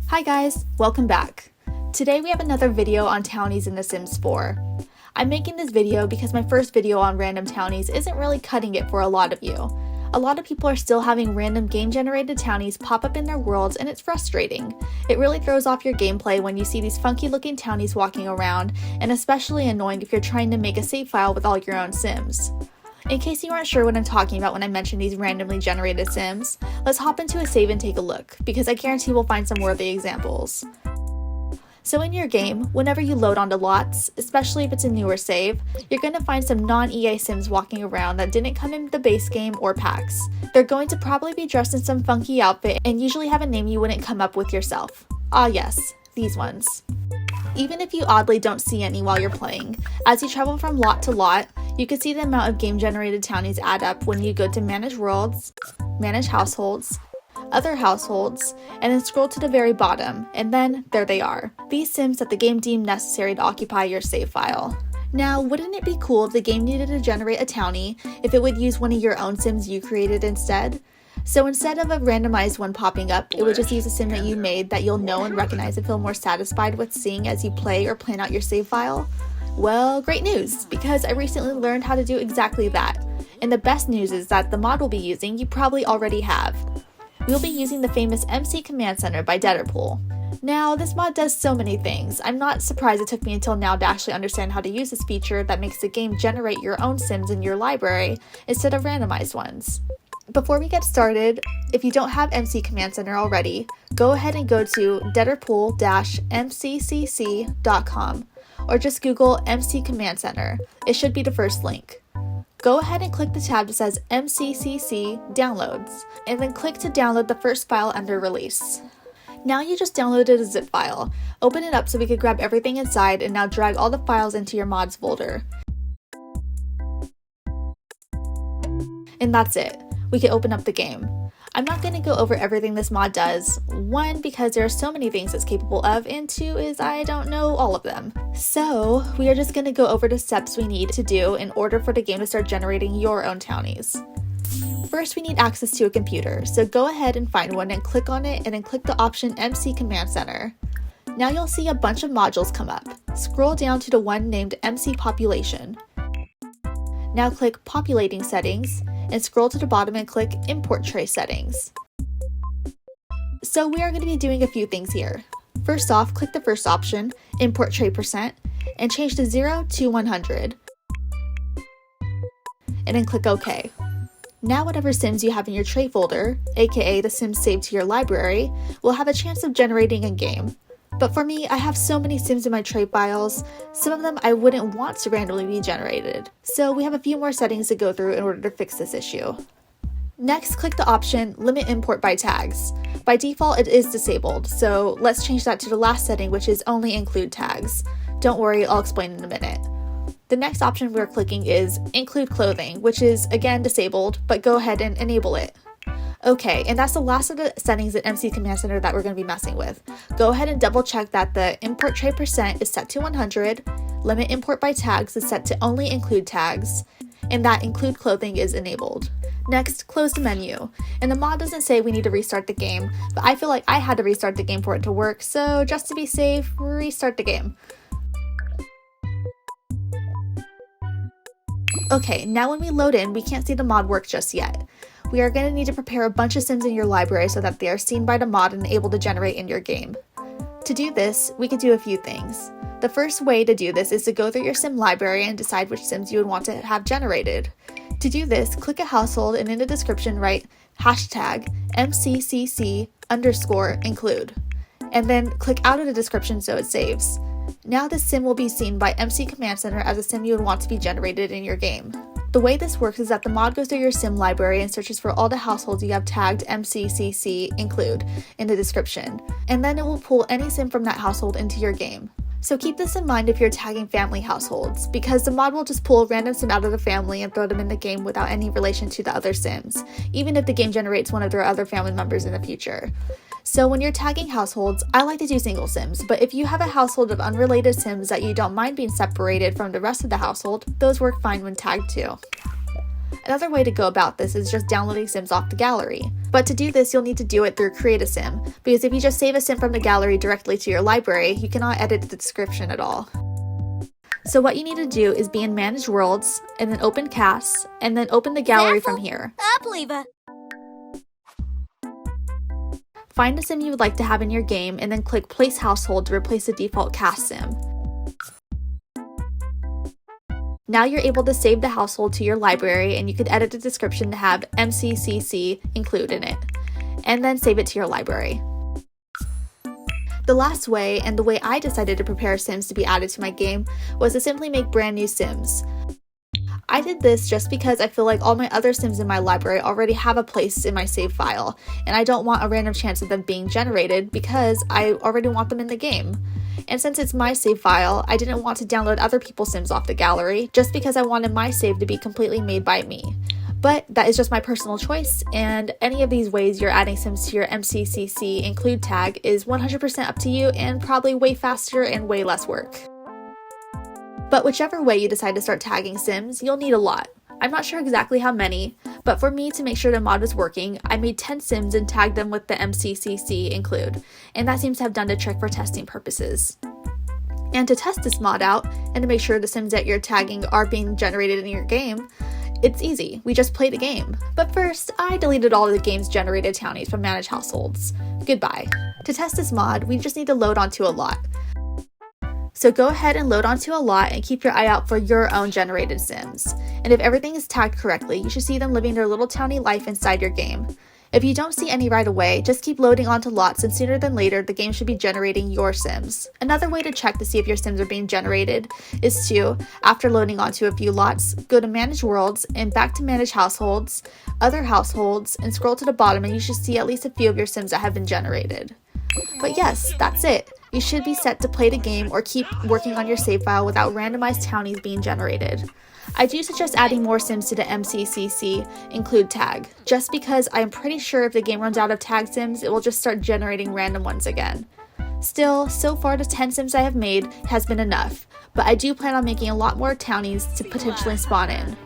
Hi guys, welcome back. Today we have another video on townies in The Sims 4. I'm making this video because my first video on random townies isn't really cutting it for a lot of you. A lot of people are still having random game-generated townies pop up in their worlds, and it's frustrating. It really throws off your gameplay when you see these funky-looking townies walking around, and especially annoying if you're trying to make a save file with all your own Sims. In case you aren't sure what I'm talking about when I mention these randomly generated Sims, let's hop into a save and take a look, because I guarantee we'll find some worthy examples. So in your game, whenever you load onto lots, especially if it's a newer save, you're going to find some non-EA Sims walking around that didn't come in the base game or packs. They're going to probably be dressed in some funky outfit and usually have a name you wouldn't come up with yourself. Ah yes, these ones. Even if you oddly don't see any while you're playing, as you travel from lot to lot, you can see the amount of game-generated townies add up when you go to Manage Worlds, Manage Households, Other Households, and then scroll to the very bottom, and then there they are. These Sims that the game deemed necessary to occupy your save file. Now, wouldn't it be cool if the game needed to generate a townie if it would use one of your own Sims you created instead? So instead of a randomized one popping up, it would just use a Sim that you made that you'll know and recognize and feel more satisfied with seeing as you play or plan out your save file? Well, great news, because I recently learned how to do exactly that. And the best news is that the mod we'll be using you probably already have. We'll be using the famous MC Command Center by Deaderpool. Now, this mod does so many things. I'm not surprised it took me until now to actually understand how to use this feature that makes the game generate your own Sims in your library instead of randomized ones. Before we get started, if you don't have MC Command Center already, go ahead and go to deaderpool-mccc.com or just Google MC Command Center. It should be the first link. Go ahead and click the tab that says MCCC Downloads, and then click to download the first file under release. Now you just downloaded a zip file. Open it up so we can grab everything inside, and now drag all the files into your mods folder. And that's it. We can open up the game. I'm not going to go over everything this mod does. One, because there are so many things it's capable of, and two is I don't know all of them. So we are just going to go over the steps we need to do in order for the game to start generating your own townies. First, we need access to a computer, so go ahead and find one and click on it and then click the option MC Command Center. Now you'll see a bunch of modules come up. Scroll down to the one named MC Population. Now click Populating Settings, and scroll to the bottom and click Import Tray Settings. So we are going to be doing a few things here. First off, click the first option, Import Tray %, and change the 0 to 100. And then click OK. Now whatever Sims you have in your tray folder, aka the Sims saved to your library, will have a chance of generating in game. But for me, I have so many Sims in my tray files, some of them I wouldn't want to randomly be generated. So we have a few more settings to go through in order to fix this issue. Next, click the option Limit Import by Tags. By default, it is disabled, so let's change that to the last setting, which is Only Include Tags. Don't worry, I'll explain in a minute. The next option we're clicking is Include Clothing, which is again disabled, but go ahead and enable it. Okay, and that's the last of the settings in MC Command Center that we're going to be messing with. Go ahead and double check that the Import Tray % is set to 100, Limit Import by Tags is set to Only Include Tags, and that Include Clothing is enabled. Next, close the menu. And the mod doesn't say we need to restart the game, but I feel like I had to restart the game for it to work, so just to be safe, restart the game. Okay, now when we load in, we can't see the mod work just yet. We are going to need to prepare a bunch of Sims in your library so that they are seen by the mod and able to generate in your game. To do this, we can do a few things. The first way to do this is to go through your Sim library and decide which Sims you would want to have generated. To do this, click a household and in the description write #MCCC_include, and then click out of the description so it saves. Now this Sim will be seen by MC Command Center as a Sim you would want to be generated in your game. The way this works is that the mod goes through your Sim library and searches for all the households you have tagged MCCC include in the description, and then it will pull any Sim from that household into your game. So keep this in mind if you're tagging family households, because the mod will just pull a random Sim out of the family and throw them in the game without any relation to the other Sims, even if the game generates one of their other family members in the future. So when you're tagging households, I like to do single Sims, but if you have a household of unrelated Sims that you don't mind being separated from the rest of the household, those work fine when tagged too. Another way to go about this is just downloading Sims off the gallery. But to do this, you'll need to do it through Create a Sim, because if you just save a sim from the gallery directly to your library, you cannot edit the description at all. So what you need to do is be in Manage Worlds, and then open Casts, and then open the gallery from here. Find a sim you would like to have in your game, and then click Place Household to replace the default cast sim. Now you're able to save the household to your library, and you can edit the description to have MCCC include in it, and then save it to your library. The last way, and the way I decided to prepare Sims to be added to my game, was to simply make brand new Sims. I did this just because I feel like all my other Sims in my library already have a place in my save file, and I don't want a random chance of them being generated because I already want them in the game. And since it's my save file, I didn't want to download other people's Sims off the gallery, just because I wanted my save to be completely made by me. But that is just my personal choice, and any of these ways you're adding Sims to your MCCC include tag is 100% up to you and probably way faster and way less work. But whichever way you decide to start tagging Sims, you'll need a lot. I'm not sure exactly how many, but for me to make sure the mod was working, I made 10 Sims and tagged them with the MCCC include, and that seems to have done the trick for testing purposes. And to test this mod out, and to make sure the Sims that you're tagging are being generated in your game, it's easy, we just play the game. But first, I deleted all of the game's generated townies from Manage Households. Goodbye. To test this mod, we just need to load onto a lot. So go ahead and load onto a lot and keep your eye out for your own generated Sims. And if everything is tagged correctly, you should see them living their little townie life inside your game. If you don't see any right away, just keep loading onto lots, and sooner than later, the game should be generating your Sims. Another way to check to see if your Sims are being generated is to, after loading onto a few lots, go to Manage Worlds and back to Manage Households, Other Households, and scroll to the bottom, and you should see at least a few of your Sims that have been generated. But yes, that's it. You should be set to play the game or keep working on your save file without randomized townies being generated. I do suggest adding more Sims to the MCCC include tag, just because I'm pretty sure if the game runs out of tag Sims, it will just start generating random ones again. Still, so far the 10 Sims I have made has been enough, but I do plan on making a lot more townies to potentially spawn in.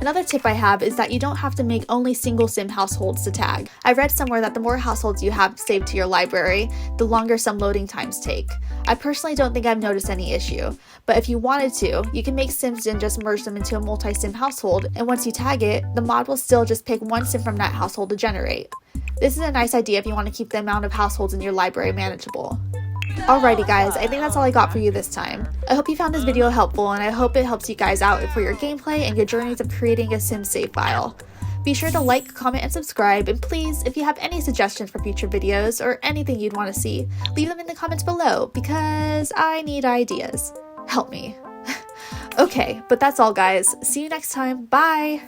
Another tip I have is that you don't have to make only single Sim households to tag. I read somewhere that the more households you have saved to your library, the longer some loading times take. I personally don't think I've noticed any issue, but if you wanted to, you can make Sims and just merge them into a multi-Sim household, and once you tag it, the mod will still just pick one Sim from that household to generate. This is a nice idea if you want to keep the amount of households in your library manageable. Alrighty guys, I think that's all I got for you this time. I hope you found this video helpful, and I hope it helps you guys out for your gameplay and your journeys of creating a Sim save file. Be sure to like, comment, and subscribe, and please, if you have any suggestions for future videos or anything you'd want to see, leave them in the comments below, because I need ideas. Help me. Okay, but that's all guys. See you next time. Bye!